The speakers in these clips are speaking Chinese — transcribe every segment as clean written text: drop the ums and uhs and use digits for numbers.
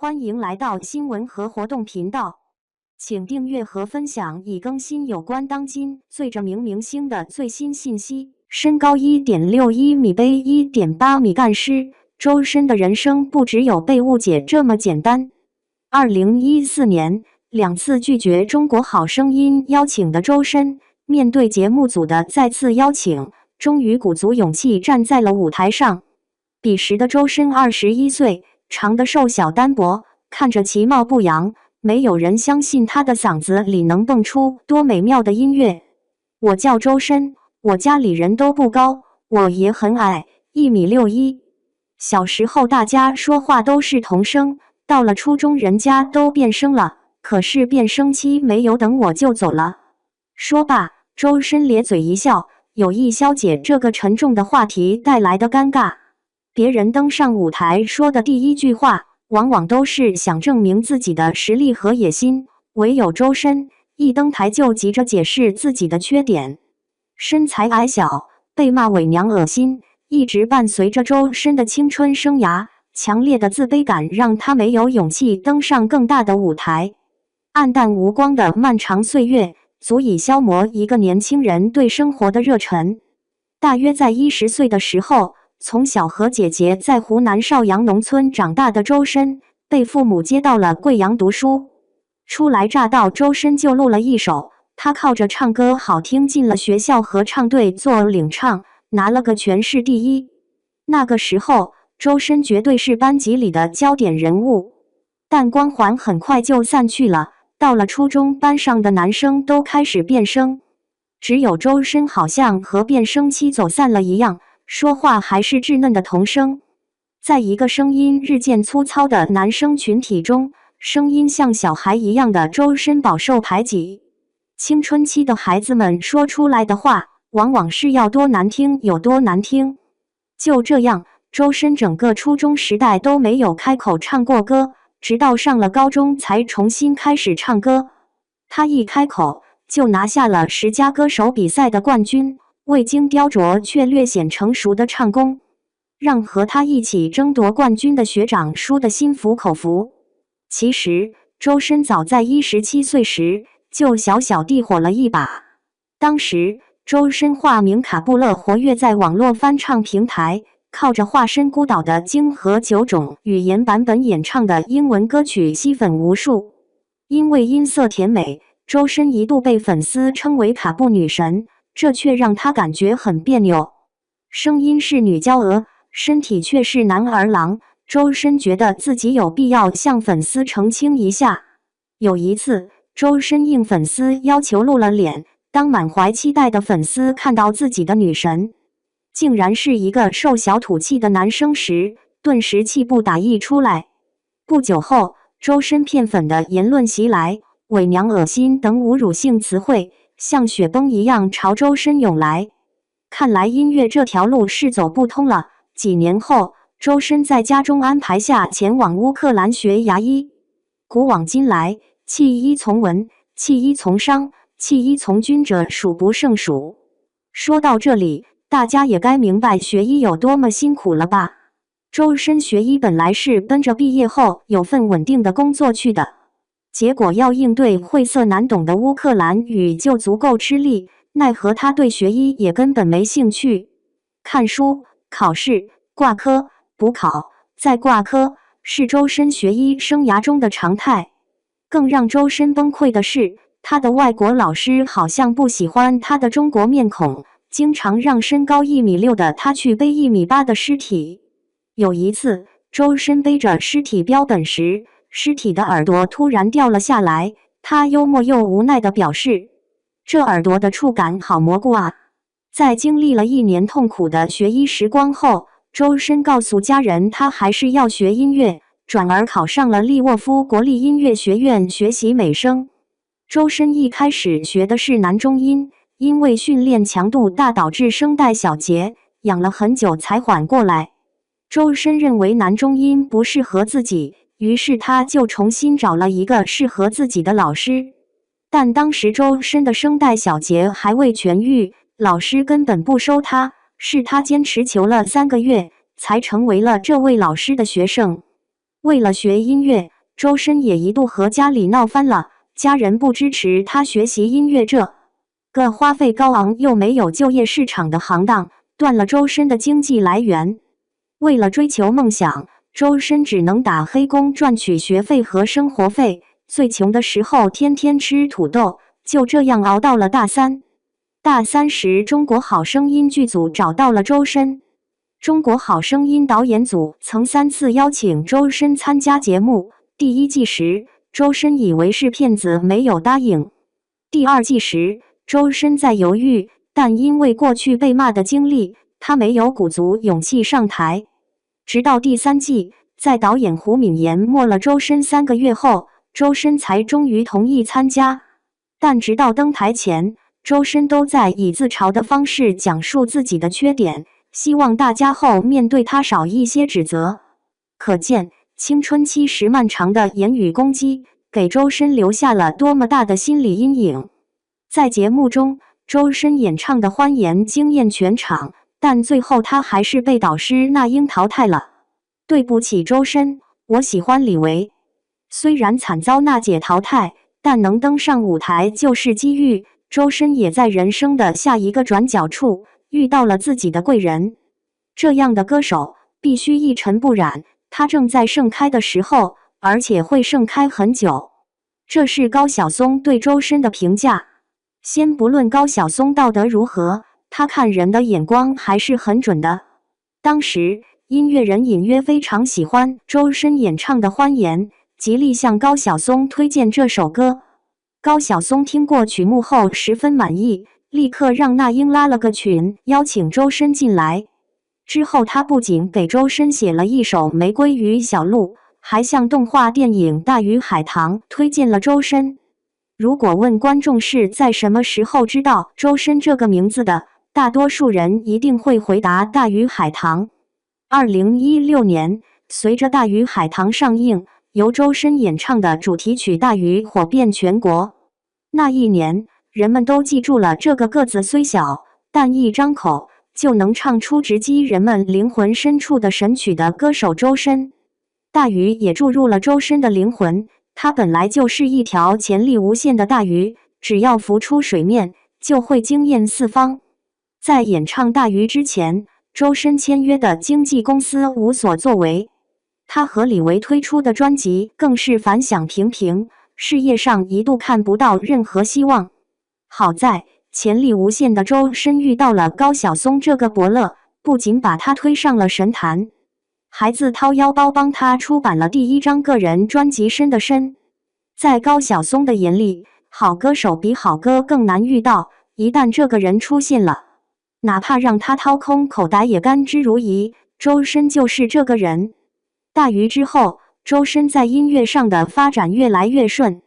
欢迎来到新闻和活动频道，请订阅和分享已更新有关当今最着名明星的最新信息。身高1.61米，背1.8米，干尸周深的人生不只有被误解这么简单。2014年2次拒绝中国好声音邀请的周深，面对节目组的再次邀请，终于鼓足勇气站在了舞台上。彼时的周深21岁，长得瘦小单薄，看着其貌不扬，没有人相信他的嗓子里能蹦出多美妙的音乐。我叫周深，我家里人都不高，我也很矮，1.61米。小时候大家说话都是童声，到了初中人家都变声了，可是变声期没有等我就走了。说罢，周深咧嘴一笑，有意消解这个沉重的话题带来的尴尬。别人登上舞台说的第一句话，往往都是想证明自己的实力和野心，唯有周深一登台就急着解释自己的缺点。身材矮小，被骂伪娘恶心，一直伴随着周深的青春生涯。强烈的自卑感让他没有勇气登上更大的舞台。暗淡无光的漫长岁月，足以消磨一个年轻人对生活的热忱。大约在10岁的时候，从小和姐姐在湖南邵阳农村长大的周深，被父母接到了贵阳读书。初来乍到，周深就录了一首，他靠着唱歌好听进了学校合唱队做领唱，拿了个全市第一。那个时候，周深绝对是班级里的焦点人物，但光环很快就散去了。到了初中，班上的男生都开始变声，只有周深好像和变声期走散了一样，说话还是稚嫩的童声。在一个声音日渐粗糙的男生群体中，声音像小孩一样的周深饱受排挤。青春期的孩子们说出来的话，往往是要多难听有多难听。就这样，周深整个初中时代都没有开口唱过歌，直到上了高中才重新开始唱歌。他一开口就拿下了10佳歌手比赛的冠军，未经雕琢却略显成熟的唱功，让和他一起争夺冠军的学长输得心服口服。其实，周深早在17岁时就小小地火了一把。当时，周深化名卡布勒，活跃在网络翻唱平台，靠着化身孤岛的鲸和9种语言版本演唱的英文歌曲吸粉无数。因为音色甜美，周深一度被粉丝称为卡布女神，这却让他感觉很别扭。声音是女娇娥，身体却是男儿郎，周深觉得自己有必要向粉丝澄清一下。有一次，周深应粉丝要求露了脸，当满怀期待的粉丝看到自己的女神竟然是一个瘦小土气的男生时，顿时气不打一处来。不久后，周深骗粉的言论袭来，伪娘恶心等侮辱性词汇像雪崩一样朝周深涌来。看来音乐这条路是走不通了。几年后，周深在家中安排下前往乌克兰学牙医。古往今来，弃医从文、弃医从商、弃医从军者数不胜数。说到这里，大家也该明白学医有多么辛苦了吧？周深学医本来是奔着毕业后有份稳定的工作去的，结果要应对晦涩难懂的乌克兰语就足够吃力，奈何他对学医也根本没兴趣。看书、考试、挂科、补考、再挂科，是周深学医生涯中的常态。更让周深崩溃的是，他的外国老师好像不喜欢他的中国面孔，经常让身高1.6米的他去背1.8米的尸体。有一次，周深背着尸体标本时，尸体的耳朵突然掉了下来，他幽默又无奈地表示：“这耳朵的触感好蘑菇啊！”在经历了1年痛苦的学医时光后，周深告诉家人他还是要学音乐，转而考上了利沃夫国立音乐学院学习美声。周深一开始学的是男中音，因为训练强度大导致声带小结，养了很久才缓过来。周深认为男中音不适合自己，于是他就重新找了一个适合自己的老师。但当时周深的声带小结还未痊愈，老师根本不收他，是他坚持求了3个月，才成为了这位老师的学生。为了学音乐，周深也一度和家里闹翻了，家人不支持他学习音乐这个花费高昂又没有就业市场的行当，断了周深的经济来源。为了追求梦想，周深只能打黑工赚取学费和生活费，最穷的时候天天吃土豆，就这样熬到了大三。大三时，中国好声音剧组找到了周深。中国好声音导演组曾3次邀请周深参加节目，第1季时，周深以为是骗子，没有答应。第2季时，周深在犹豫，但因为过去被骂的经历，他没有鼓足勇气上台。直到第3季，在导演胡敏言磨了周深3个月后，周深才终于同意参加。但直到登台前，周深都在以自嘲的方式讲述自己的缺点，希望大家后面对他少一些指责。可见青春期时漫长的言语攻击，给周深留下了多么大的心理阴影。在节目中，周深演唱的《欢颜》惊艳全场，但最后他还是被导师那英淘汰了。对不起周深，我喜欢李维。虽然惨遭娜姐淘汰，但能登上舞台就是机遇。周深也在人生的下一个转角处遇到了自己的贵人。这样的歌手必须一尘不染，他正在盛开的时候，而且会盛开很久。这是高晓松对周深的评价。先不论高晓松道德如何，他看人的眼光还是很准的。当时音乐人隐约非常喜欢周深演唱的《欢颜》，极力向高晓松推荐这首歌。高晓松听过曲目后十分满意，立刻让那英拉了个群，邀请周深进来。之后他不仅给周深写了一首《玫瑰与小鹿》，还向动画电影《大鱼海棠》推荐了周深。如果问观众是在什么时候知道周深这个名字的，大多数人一定会回答《大鱼海棠》。2016年，随着《大鱼海棠》上映，由周深演唱的主题曲《大鱼》火遍全国。那一年，人们都记住了这个个子虽小，但一张口就能唱出直击人们灵魂深处的神曲的歌手周深。大鱼也注入了周深的灵魂，他本来就是一条潜力无限的大鱼，只要浮出水面，就会惊艳四方。在演唱《大鱼》之前，周深签约的经纪公司无所作为，他和李维推出的专辑更是反响平平，事业上一度看不到任何希望。好在潜力无限的周深遇到了高晓松这个伯乐，不仅把他推上了神坛，还自掏腰包帮他出版了第1张个人专辑《深的深》。在高晓松的眼里，好歌手比好歌更难遇到，一旦这个人出现了，哪怕让他掏空口袋也甘之如饴。周深就是这个人。大鱼之后，周深在音乐上的发展越来越顺，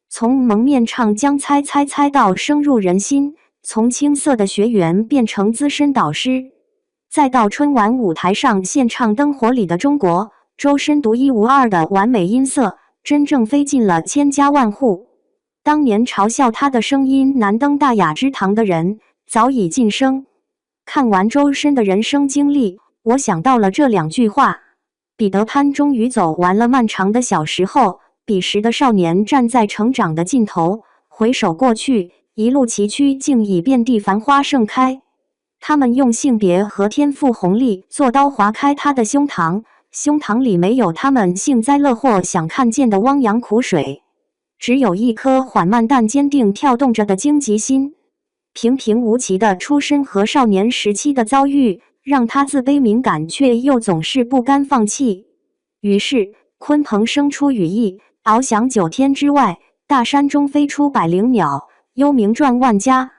从蒙面唱将猜猜猜到深入人心，从青涩的学员变成资深导师，再到春晚舞台上献唱《灯火里的中国》，周深独一无二的完美音色真正飞进了千家万户。当年嘲笑他的声音难登大雅之堂的人早已晋升。看完周深的人生经历，我想到了这2句话：彼得潘终于走完了漫长的小时候，彼时的少年站在成长的尽头，回首过去，一路崎岖竟已遍地繁花盛开。他们用性别和天赋红利做刀划开他的胸膛，胸膛里没有他们幸灾乐祸想看见的汪洋苦水，只有一颗缓慢但坚定跳动着的荆棘心。平平无奇的出身和少年时期的遭遇，让他自卑敏感，却又总是不甘放弃。于是鲲鹏生出羽翼，翱翔9天之外，大山中飞出百灵鸟，幽冥传万家。